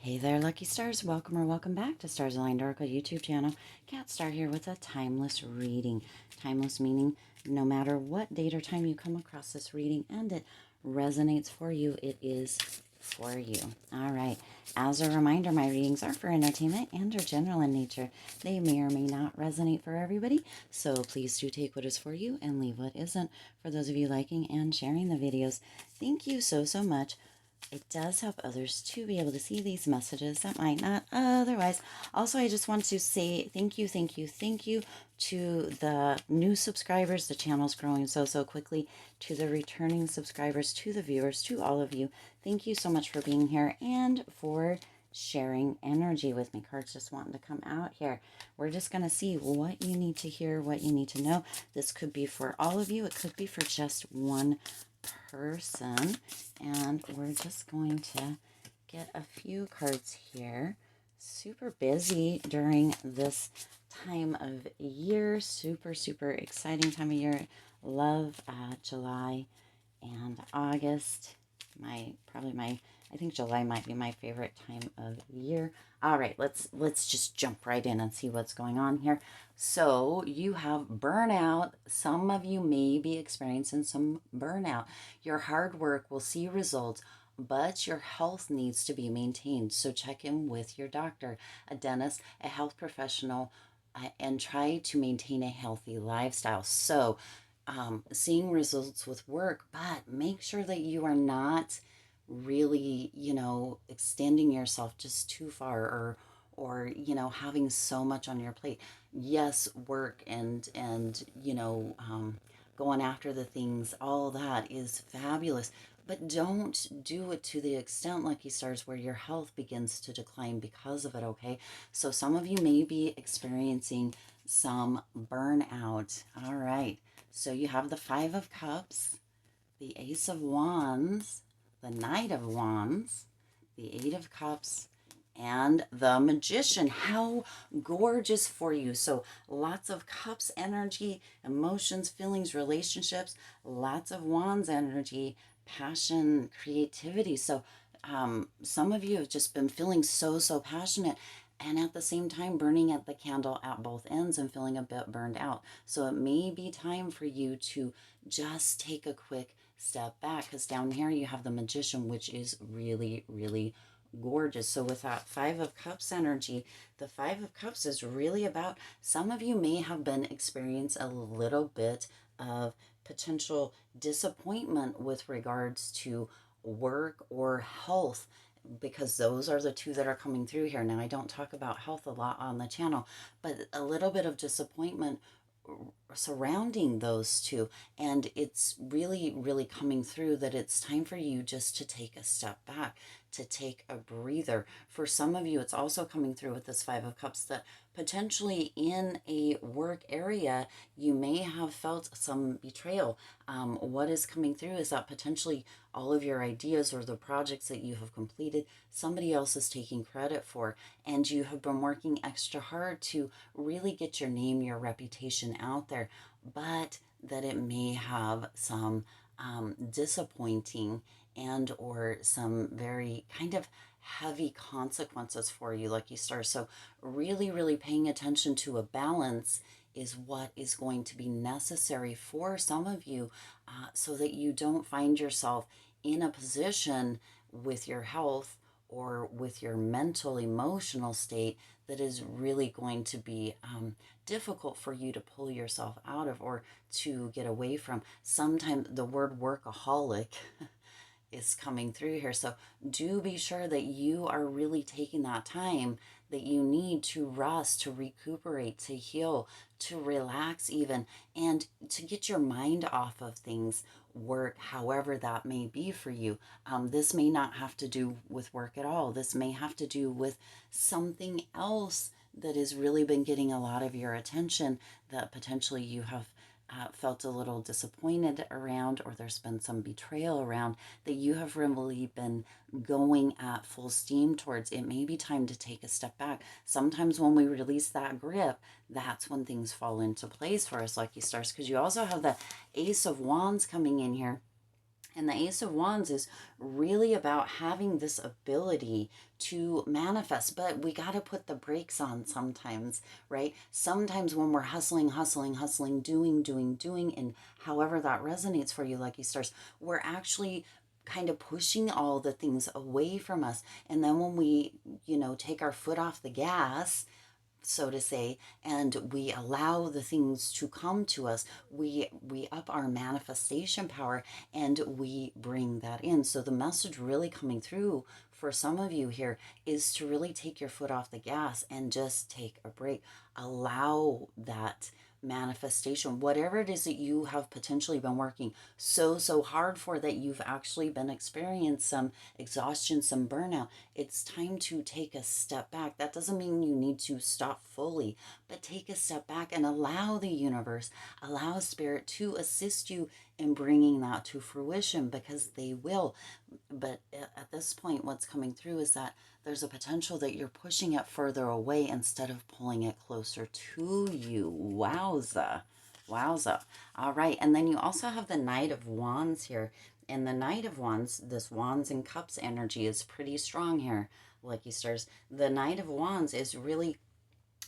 Hey there, lucky stars. Welcome or welcome back to Stars Aligned Oracle YouTube channel. Cat Star here with a timeless reading. Timeless meaning no matter what date or time you come across this reading and it resonates for you, it is for you. All right. As a reminder, my readings are for entertainment and are general in nature. They may or may not resonate for everybody, so please do take what is for you and leave what isn't. For those of you liking and sharing the videos, thank you so much. It does help others to be able to see these messages that might not otherwise. Also, I just want to say thank you to the new subscribers. The channel's growing so quickly. To the returning subscribers, to the viewers, to all of you. Thank you so much for being here and for sharing energy with me. Cards just wanting to come out here. We're just going to see what you need to hear, what you need to know. This could be for all of you. It could be for just one person, and we're just going to get a few cards here. Super busy during this time of year, super exciting time of year. Love July and August. I think July might be my favorite time of year. All right, let's just jump right in and see what's going on here. So you have burnout. Some of you may be experiencing some burnout. Your hard work will see results, but your health needs to be maintained. So check in with your doctor, a dentist, a health professional, and try to maintain a healthy lifestyle. So seeing results with work, but make sure that you are not really, extending yourself just too far, or having so much on your plate. Yes, work and going after the things, all that is fabulous, but don't do it to the extent, lucky stars, where your health begins to decline because of it. Okay, so some of you may be experiencing some burnout. All right, so you have the Five of Cups, the Ace of Wands, the Knight of Wands, the Eight of Cups, and the Magician. How gorgeous for you. So lots of Cups energy, emotions, feelings, relationships, lots of Wands energy, passion, creativity. So some of you have just been feeling so passionate, and at the same time burning at the candle at both ends and feeling a bit burned out. So it may be time for you to just take a quick step back, because down here you have the Magician, which is really gorgeous. So with that Five of Cups energy, the Five of Cups is really about, some of you may have been experiencing a little bit of potential disappointment with regards to work or health, because those are the two that are coming through here. Now, I don't talk about health a lot on the channel, but a little bit of disappointment surrounding those two, and it's really coming through that it's time for you just to take a step back, to take a breather. For some of you, it's also coming through with this Five of Cups that potentially in a work area you may have felt some betrayal. What is coming through is that potentially all of your ideas or the projects that you have completed, somebody else is taking credit for, and you have been working extra hard to really get your name, your reputation out there, but that it may have some disappointing and or some very kind of heavy consequences for you, lucky stars. So really paying attention to a balance is what is going to be necessary for some of you, so that you don't find yourself in a position with your health or with your mental emotional state that is really going to be difficult for you to pull yourself out of or to get away from. Sometimes the word workaholic is coming through here. So do be sure that you are really taking that time that you need to rest, to recuperate, to heal, to relax even, and to get your mind off of things, work, however that may be for you. This may not have to do with work at all. This may have to do with something else that has really been getting a lot of your attention, that potentially you have felt a little disappointed around, or there's been some betrayal around, that you have really been going at full steam towards. It may be time to take a step back. Sometimes when we release that grip, that's when things fall into place for us, lucky stars, because you also have the Ace of Wands coming in here. And the Ace of Wands is really about having this ability to manifest, but we got to put the brakes on sometimes, right? Sometimes when we're hustling, hustling, hustling, doing, and however that resonates for you, Lucky Stars, we're actually kind of pushing all the things away from us. And then when we, take our foot off the gas, so to say, and we allow the things to come to us, we up our manifestation power and we bring that in. So the message really coming through for some of you here is to really take your foot off the gas and just take a break. Allow that manifestation, whatever it is that you have potentially been working so hard for, that you've actually been experiencing some exhaustion, some burnout. It's time to take a step back. That doesn't mean you need to stop fully, but take a step back and allow the universe, allow spirit to assist you in bringing that to fruition, because they will. But at this point, what's coming through is that there's a potential that you're pushing it further away instead of pulling it closer to you. Wowza. Wowza. All right. And then you also have the Knight of Wands here. And the Knight of Wands, this Wands and Cups energy is pretty strong here, Lucky Stars. The Knight of Wands is really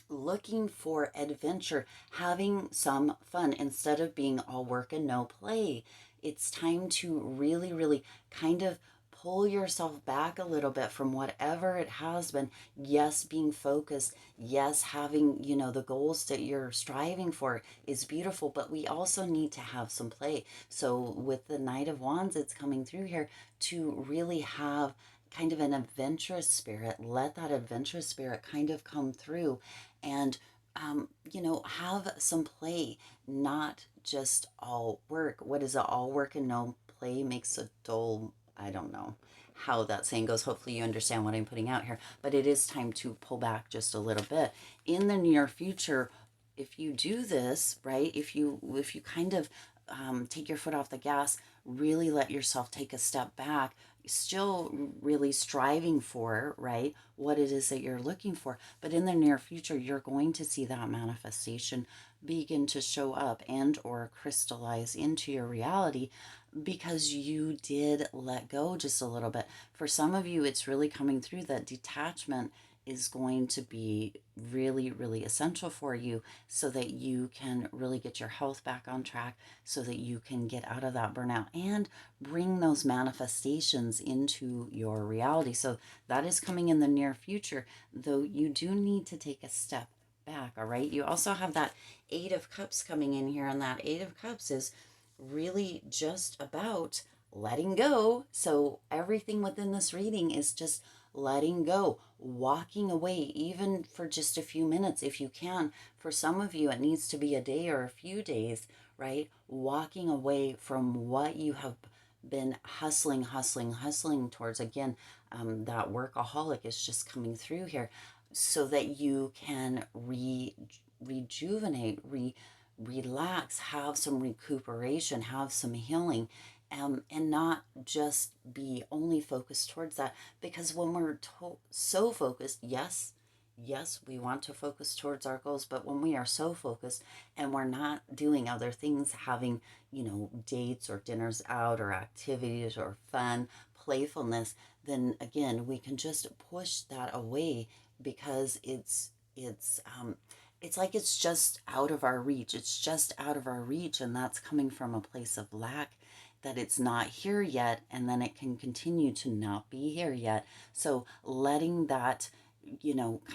looking for adventure, having some fun instead of being all work and no play. It's time to really, really kind of pull yourself back a little bit from whatever it has been. Yes, being focused. Yes, having, the goals that you're striving for is beautiful, but we also need to have some play. So with the Knight of Wands, it's coming through here to really have kind of an adventurous spirit. Let that adventurous spirit kind of come through and have some play, not just all work. What is it? All work and no play makes a dull, I don't know how that saying goes. Hopefully you understand what I'm putting out here, but it is time to pull back just a little bit. In the near future, if you do this, right, if you kind of take your foot off the gas, really let yourself take a step back, still really striving for, right, what it is that you're looking for. But in the near future, you're going to see that manifestation begin to show up and or crystallize into your reality, because you did let go just a little bit. For some of you, it's really coming through that detachment is going to be really, really essential for you, so that you can really get your health back on track, so that you can get out of that burnout and bring those manifestations into your reality. So that is coming in the near future, though you do need to take a step back. All right. You also have that Eight of Cups coming in here, and that Eight of Cups is really just about letting go. So everything within this reading is just letting go, walking away, even for just a few minutes if you can. For some of you, it needs to be a day or a few days, right? Walking away from what you have been hustling towards. Again, that workaholic is just coming through here, so that you can rejuvenate, relax, have some recuperation, have some healing, and not just be only focused towards that. Because when we're so focused, yes, we want to focus towards our goals, but when we are so focused and we're not doing other things, having, dates or dinners out or activities or fun, playfulness, then again, we can just push that away, because it's like it's just out of our reach. It's just out of our reach, and that's coming from a place of lack, that it's not here yet, and then it can continue to not be here yet. So letting that,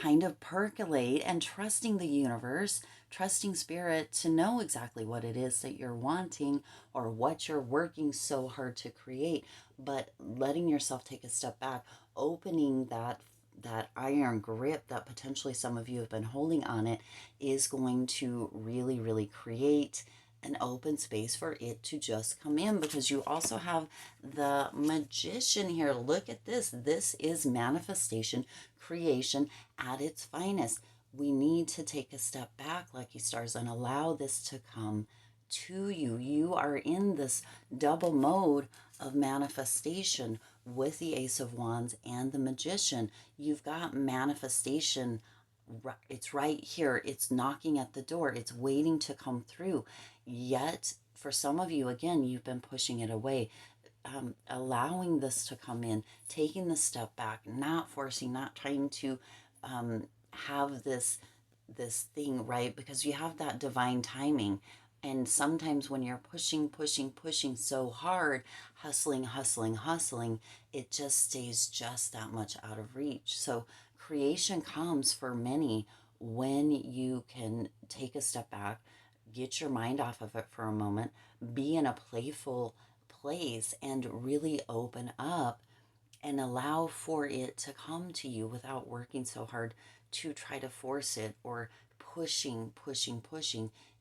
kind of percolate, and trusting the universe, trusting spirit to know exactly what it is that you're wanting or what you're working so hard to create, but letting yourself take a step back, opening that iron grip that potentially some of you have been holding on it, is going to really, really create an open space for it to just come in. Because you also have the Magician here. Look at this. This is manifestation, creation at its finest. We need to take a step back, Lucky Stars, and allow this to come to you. You are in this double mode of manifestation with the Ace of Wands and the Magician. You've got manifestation. It's right here. It's knocking at the door. It's waiting to come through. Yet, for some of you, again, you've been pushing it away. allowing this to come in, taking the step back, not forcing, not trying to have this thing, right? Because you have that divine timing. And sometimes when you're pushing so hard, hustling, it just stays just that much out of reach. So creation comes for many when you can take a step back, get your mind off of it for a moment, be in a playful place, and really open up and allow for it to come to you without working so hard to try to force it or pushing.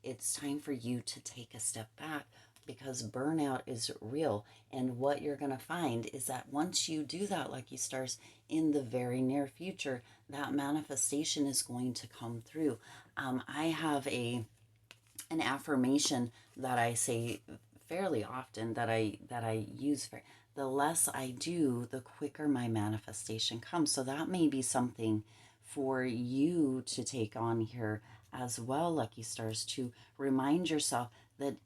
It's time for you to take a step back because burnout is real. And what you're going to find is that once you do that, lucky stars, in the very near future, that manifestation is going to come through. I have an affirmation that I say fairly often, that I use for the less I do, the quicker my manifestation comes. So that may be something for you to take on here as well, lucky stars, to remind yourself that,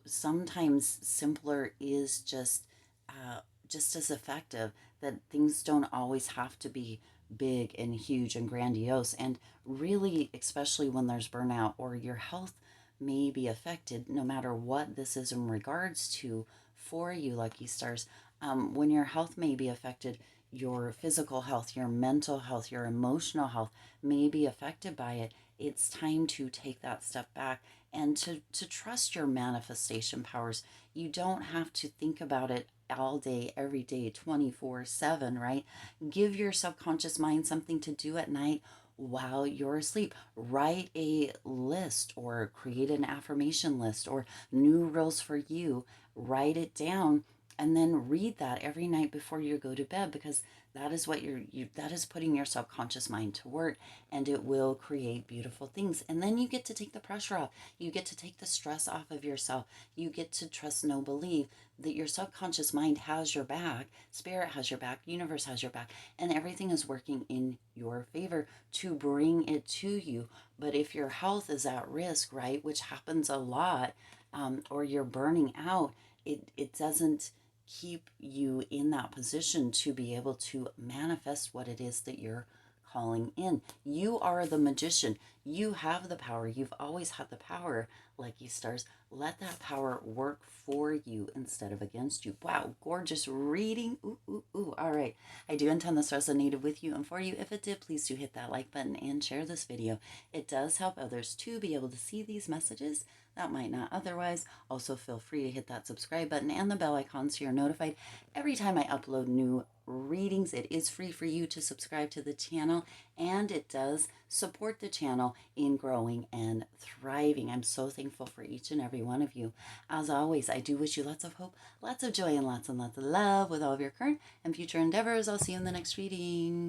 sometimes simpler is just as effective, that things don't always have to be big and huge and grandiose. And really, especially when there's burnout or your health may be affected, no matter what this is in regards to for you, lucky stars. When your health may be affected, your physical health, your mental health, your emotional health may be affected by it. It's time to take that step back and to trust your manifestation powers. You don't have to think about it all day, every day, 24/7, right? Give your subconscious mind something to do at night while you're asleep. Write a list or create an affirmation list or new rules for you. Write it down and then read that every night before you go to bed, because that is what that is putting your subconscious mind to work, and it will create beautiful things. And then you get to take the pressure off. You get to take the stress off of yourself. You get to trust, know, believe that your subconscious mind has your back, spirit has your back, universe has your back, and everything is working in your favor to bring it to you. But if your health is at risk, right, which happens a lot, or you're burning out, it doesn't keep you in that position to be able to manifest what it is that you're calling in. You are the magician. You have the power. You've always had the power, lucky stars. Let that power work for you instead of against you. Wow, gorgeous reading. Ooh. All right. I do intend this resonated with you and for you. If it did, please do hit that like button and share this video. It does help others to be able to see these messages that might not otherwise. Also, feel free to hit that subscribe button and the bell icon so you're notified every time I upload new readings. It is free for you to subscribe to the channel, and it does support the channel in growing and thriving. I'm so thankful for each and every one of you. As always, I do wish you lots of hope, lots of joy, and lots of love with all of your current and future endeavors. I'll see you in the next reading.